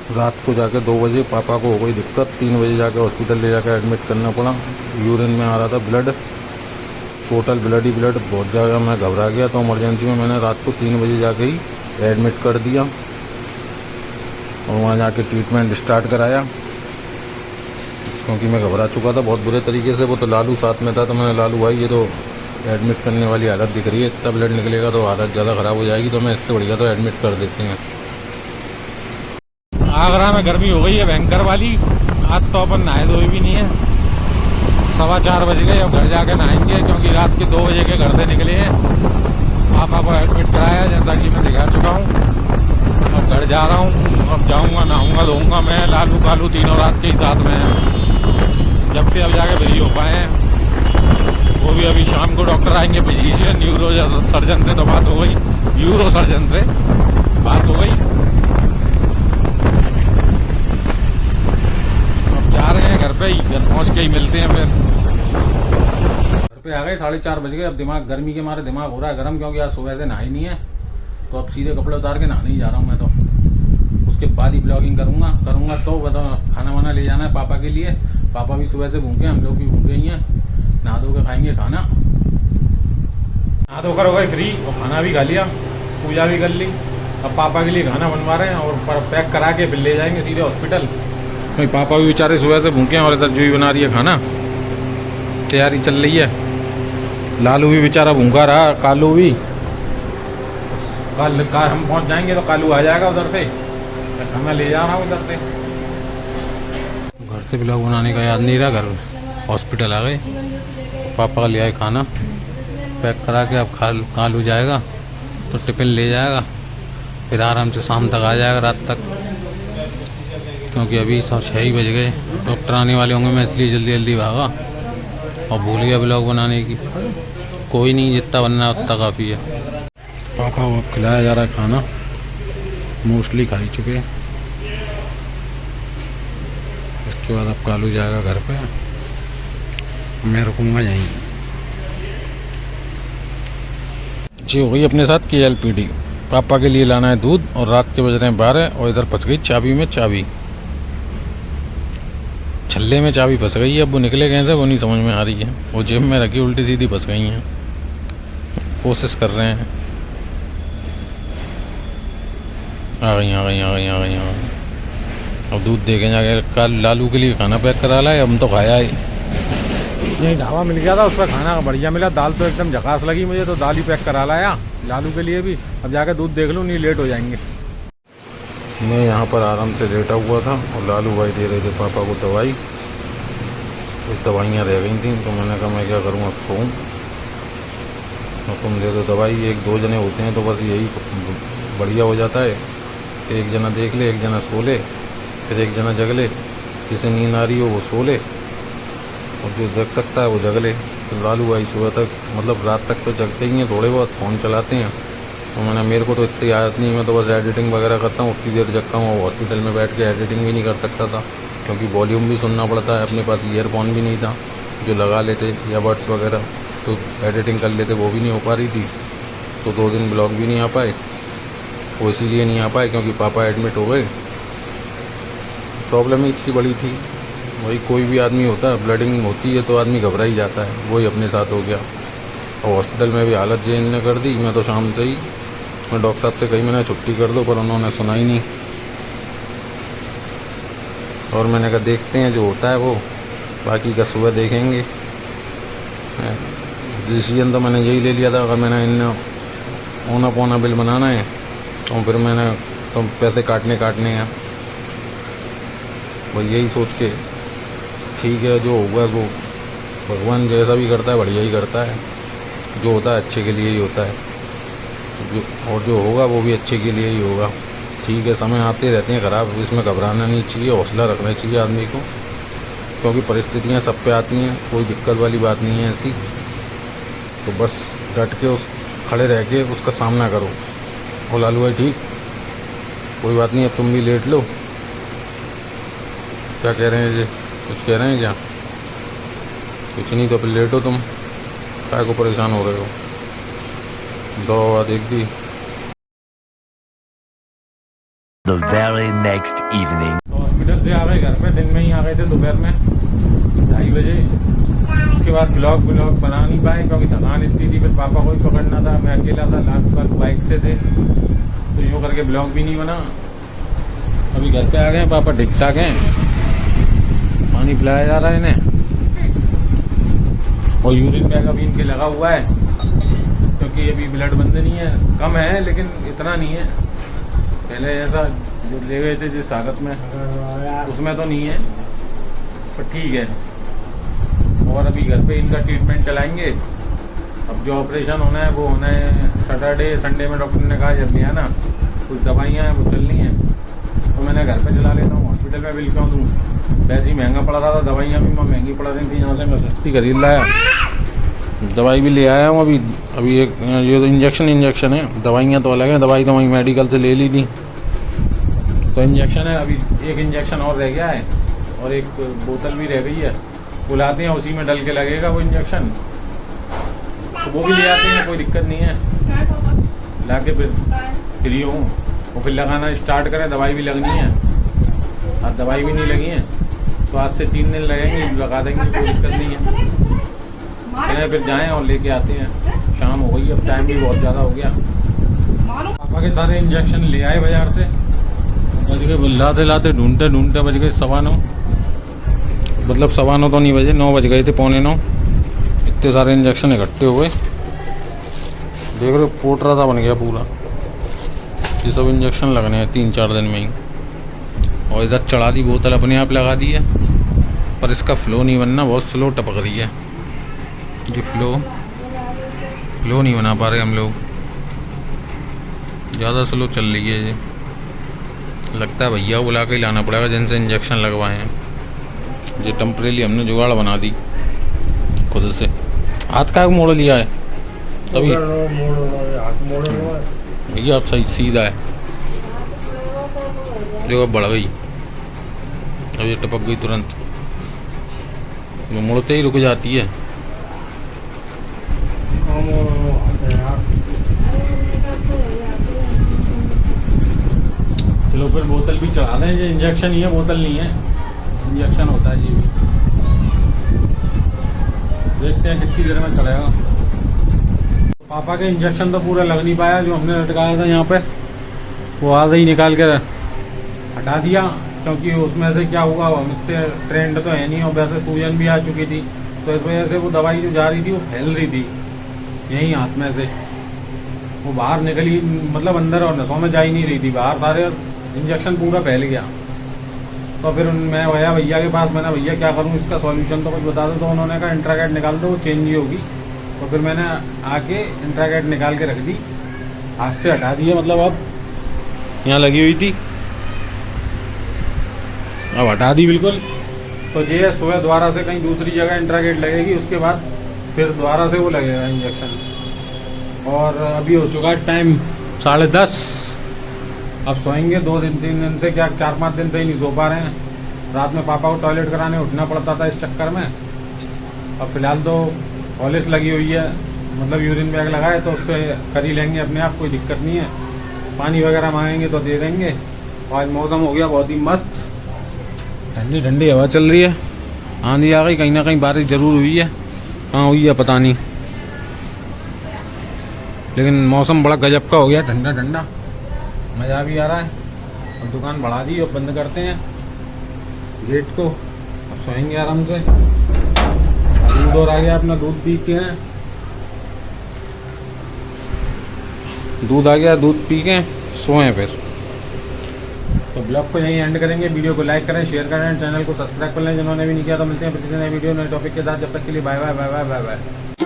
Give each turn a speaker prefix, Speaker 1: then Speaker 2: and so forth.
Speaker 1: रात को जाके 2 बजे पापा को हो गई दिक्कत, 3 बजे जाके हॉस्पिटल ले जाकर एडमिट करना पड़ा। यूरिन में आ रहा था ब्लड, टोटल ब्लड ही ब्लड, बहुत ज़्यादा मैं घबरा गया। तो इमरजेंसी में मैंने रात को 3 बजे जाके ही एडमिट कर दिया और वहाँ जाके ट्रीटमेंट स्टार्ट कराया, क्योंकि मैं घबरा चुका था बहुत बुरे तरीके से। वो तो लालू साथ में था, तो मैंने लालू भाई ये तो एडमिट करने वाली हालत दिख रही है, इतना ब्लड निकलेगा तो हालत ज़्यादा ख़राब हो जाएगी, तो मैं इससे बढ़िया तो एडमिट कर देते हैं।
Speaker 2: आगरा में गर्मी हो गई है भयंकर वाली। आज तो अपन नहाए धोए भी नहीं है, 4:15 बज गए। अब घर जाके नहाएंगे, क्योंकि रात के 2 बजे के घर से निकले हैं। पापा को एडमिट कराया जैसा कि मैं दिखा चुका हूँ। अब घर जा रहा हूँ, अब जाऊँगा, नहाऊँगा, धोऊँगा। मैं लालू कालू तीनों रात के ही साथ में हैं, जब से अब जाके फ्री हो पाए हैं। वो भी अभी शाम को डॉक्टर आएंगे फिजिशियन, न्यूरो सर्जन से तो बात हो गई, यूरो सर्जन से बात हो गई। अब जा रहे हैं घर पे ही, घर पहुँच के ही मिलते हैं। फिर घर पे आ गए, 4:30 बज गए। अब दिमाग, गर्मी के मारे दिमाग हो रहा है गर्म, क्योंकि आज सुबह से नहा ही नहीं है। तो अब सीधे कपड़े उतार के नहाने ही जा रहा हूँ मैं। तो उसके बाद ही ब्लॉगिंग करूँगा। तो खाना वाना ले जाना है पापा के लिए। पापा भी सुबह से भूखे, हम लोग भी भूखे ही हैं। नहा धो के खाएंगे खाना। नहा धोकर हो गए फ्री और खाना भी खा लिया, पूजा भी कर ली। अब पापा के लिए खाना बनवा रहे हैं और पैक करा के फिर ले जाएंगे सीधे हॉस्पिटल। भाई पापा भी बेचारे सुबह से भूखे हैं और इधर जूही बना रही है खाना, तैयारी चल रही है। लालू भी बेचारा भूखा रहा, कालू भी। कल हम पहुंच जाएंगे तो कालू आ जाएगा उधर से, मैं ले जा रहा हूँ उधर से। घर से ब्लॉग बनाने का याद नहीं रहा, घर हॉस्पिटल आ गए। पापा का ले आए खाना, पैक करा के। अब कालू जाएगा तो टिफिन ले जाएगा, फिर आराम से शाम तक आ जाएगा, रात तक। क्योंकि अभी 6 ही बज गए, डॉक्टर आने वाले होंगे, मैं इसलिए जल्दी जल्दी भागा और भूल गया ब्लॉग बनाने की। कोई नहीं, जितना बनना है उतना काफ़ी है। पापा को खिलाया जा रहा है खाना, मोस्टली खा ही चुके हैं। इसके बाद अब कालू जाएगा घर पे, मैं रुकूंगा यहीं। जी हो गई अपने साथ KLPD। पापा के लिए लाना है दूध और रात के बज रहे हैं 12 और इधर फंस गई चाबी में चाबी, छल्ले में चाबी फंस गई है। अब वो निकले कैसे वो नहीं समझ में आ रही है। वो जेब में रखी उल्टी सीधी फंस गई हैं। कोशिश कर रहे हैं। आ गई। अब दूध देखें जाके। कल लालू के लिए खाना पैक करा लाए, हम तो खाया ही। यही ढाबा मिल गया था, उस पर खाना बढ़िया मिला। दाल तो एकदम झकास लगी मुझे, तो दाल ही पैक करा लाया लालू के लिए भी। अब जाकर दूध देख लूँ, नहीं लेट हो जाएंगे।
Speaker 1: मैं यहाँ पर आराम से लेटा हुआ था और लालू भाई दे रहे थे पापा को दवाई। कुछ दवाइयाँ रह गई थी, तो मैंने कहा मैं क्या करूँ, अब सोऊं और तुम दे दो दवाई। 1-2 जने होते हैं तो बस यही बढ़िया हो जाता है। एक जना देख ले, एक जना सो ले, फिर एक जना जग ले। जिसे नींद आ रही हो वो सो ले और जो जग सकता है वो जग ले। तो लालू भाई सुबह तक, मतलब रात तक तो जगते ही हैं, थोड़े बहुत फ़ोन चलाते हैं। तो मेरे को तो इतनी आदत नहीं है, मैं तो बस एडिटिंग वगैरह करता हूँ, उतनी देर जगता हूँ। हॉस्पिटल में बैठ के एडिटिंग भी नहीं कर सकता था, क्योंकि वॉल्यूम भी सुनना पड़ता है। अपने पास ईयरफोन भी नहीं था जो लगा लेते, या बड्स वगैरह, तो एडिटिंग कर लेते, वो भी नहीं हो पा रही थी। तो 2 दिन ब्लॉग भी नहीं आ पाए। वो इसीलिए नहीं आ पाए क्योंकि पापा एडमिट हो गए। प्रॉब्लम ही इतनी बड़ी थी। वही कोई भी आदमी होता है, ब्लडिंग होती है तो आदमी घबरा ही जाता है, वही अपने साथ हो गया। और हॉस्पिटल में भी हालत चेंज ने कर दी। मैं तो शाम से ही, मैं डॉक्टर साहब से कही मैंने छुट्टी कर दो, पर उन्होंने सुना ही नहीं। और मैंने कहा देखते हैं जो होता है वो, बाकी का सुबह देखेंगे। डिसीजन तो मैंने यही ले लिया था, अगर मैंने इन ओना पौना बिल बनाना है और फिर मैंने तो पैसे काटने हैं। वो यही सोच के ठीक है, जो होगा वो भगवान जैसा भी करता है बढ़िया ही करता है। जो होता है अच्छे के लिए ही होता है, और जो होगा वो भी अच्छे के लिए ही होगा। ठीक है, समय आते रहते हैं ख़राब, इसमें घबराना नहीं चाहिए, हौसला रखना चाहिए आदमी को, क्योंकि परिस्थितियाँ सब पे आती हैं, कोई दिक्कत वाली बात नहीं है ऐसी। तो बस डट के खड़े रह के उसका सामना करो। और लालू भाई ठीक, कोई बात नहीं, अब तुम भी लेट लो। क्या कह रहे हैं जी, कुछ कह रहे हैं क्या? कुछ नहीं तो फिर लेट हो तुम, काय को परेशान हो रहे हो? दवा देख दी।
Speaker 3: the very next evening.
Speaker 2: तो हॉस्पिटल से आ गए घर पे, दिन में ही आ गए थे दोपहर में 2:30 बजे। उसके बाद ब्लॉग बना नहीं पाए क्योंकि थकान इतनी थी, फिर पापा को भी पकड़ना था, मैं अकेला था, लाल बाइक से थे, तो यूँ करके ब्लॉग भी नहीं बना। अभी घर पे आ गए, पापा ठीक ठाक हैं, पानी पिलाया जा रहा है इन्हें, और यूरिन बैग अभी इनके लगा हुआ है क्योंकि अभी ब्लड बंद नहीं है, कम है लेकिन इतना नहीं है, पहले ऐसा जो ले गए थे जिस हालत में उसमें तो नहीं है, पर ठीक है। और अभी घर पे इनका ट्रीटमेंट चलाएंगे। अब जो ऑपरेशन होना है वो होना है सैटरडे संडे में, डॉक्टर ने कहा जब लिया ना कुछ दवाइयाँ हैं वो चलनी है, तो मैंने घर पे चला लेता हूँ, हॉस्पिटल में बिल क्यों दूँ, वैसे ही महंगा पड़ रहा था, दवाइयाँ भी मैं महंगी पड़ रही थी, यहाँ से मैं सस्ती खरीद लाया, दवाई भी ले आया हूँ। अभी एक ये तो इंजेक्शन है, दवाइयाँ तो अलग हैं, दवाई तो वहीं मेडिकल से ले ली थी, तो इंजेक्शन है, अभी एक इंजेक्शन और रह गया है और एक बोतल भी रह गई है, वो लाते हैं, उसी में डल के लगेगा वो इंजेक्शन, तो वो भी ले आते हैं, कोई दिक्कत नहीं है, ला के फिर फ्री हूँ, वो फिर लगाना स्टार्ट करें, दवाई भी लगनी है, आज दवाई भी नहीं लगी है तो आज से 3 दिन लगेंगे, लगा देंगे, कोई दिक्कत नहीं है। चलें फिर जाएं और लेके आते हैं, शाम हो गई, अब टाइम भी बहुत ज़्यादा हो गया। पापा के सारे इंजेक्शन ले आए बाजार से, बज गए लाते ढूंढते बज गए 9:15, मतलब 9:15 तो नहीं बजे, 9 बज गए थे, 8:45, इतने सारे इंजेक्शन इकट्ठे हुए, देख रहे पोटरा सा बन गया पूरा, ये सब इंजेक्शन लगने हैं 3-4 दिन में ही। और इधर चढ़ा दी बोतल, अपने आप लगा दी है, पर इसका फ्लो नहीं बनना, बहुत स्लो टपक रही है, ये फ्लो नहीं बना पा रहे हम लोग, ज़्यादा स्लो चल रही है ये, लगता है भैया बुला के लाना पड़ेगा जिनसे इंजेक्शन लगवाए हैं, ये टेम्परेरी हमने जुगाड़ बना दी खुद से। हाथ का मोड़ लिया है तभी भैया, आप सही सीधा है, जो अब बढ़ गई, अब ये टपक गई तुरंत, जो मुड़ते ही रुक जाती है। चलो फिर बोतल भी चढ़ा दें, ये इंजेक्शन ही है, बोतल नहीं है, इंजेक्शन होता है ये भी, देखते हैं कितनी देर में चलेगा। पापा के इंजेक्शन तो पूरा लग नहीं पाया, जो हमने लटकाया था यहाँ पे वो आधा ही निकाल के हटा दिया, क्योंकि उसमें से क्या हुआ, हम इतने ट्रेंड तो है नहीं, और वैसे सूजन भी आ चुकी थी, तो इस वजह से वो दवाई जो जा रही थी वो फैल रही थी यहीं हाथ में से, वो बाहर निकली, मतलब अंदर और नसों में जा ही नहीं रही थी, बाहर सारे इंजेक्शन पूरा फैल गया। तो फिर मैं गया भैया के पास, मैंने भैया क्या करूँ इसका सॉल्यूशन तो कुछ बता दो, तो उन्होंने कहा इंट्रागेट निकाल दो, वो चेंज ही होगी। तो फिर मैंने आके इंट्रागेट निकाल के रख दी, हाथ से हटा दी है, मतलब अब यहाँ लगी हुई थी, अब हटा दी बिल्कुल। तो ये सुबह दोबारा से कहीं दूसरी जगह इंट्रागेट लगेगी, उसके बाद फिर दोबारा से वो लगेगा इंजेक्शन। और अभी हो चुका है टाइम 10:30, अब सोएंगे 2-3 दिन से, क्या 4-5 दिन से ही नहीं सो पा रहे हैं, रात में पापा को टॉयलेट कराने उठना पड़ता था इस चक्कर में। अब फिलहाल तो पॉलिश लगी हुई है, मतलब यूरिन बैग लगा है, तो उससे कर ही लेंगे अपने आप, कोई दिक्कत नहीं है, पानी वगैरह मांगेंगे तो दे देंगे। आज मौसम हो गया बहुत ही मस्त, ठंडी ठंडी हवा चल रही है, आंधी आ गई, कहीं ना कहीं बारिश ज़रूर हुई है, कहाँ हुई है पता नहीं, लेकिन मौसम बड़ा गजब का हो गया, ठंडा ठंडा, मज़ा भी आ रहा है। अब दुकान बढ़ा दी, अब बंद करते हैं गेट को, अब सोएंगे आराम से। दूध और आ गया अपना, दूध पी के हैं, दूध आ गया, दूध पी के सोएं फिर। तो ब्लॉग को यहीं एंड करेंगे, वीडियो को लाइक करें, शेयर करें, चैनल को सब्सक्राइब कर लें जिन्होंने भी नहीं किया, तो मिलते हैं फिर किसी नए वीडियो नए टॉपिक के साथ, जब तक के लिए bye bye bye bye bye bye.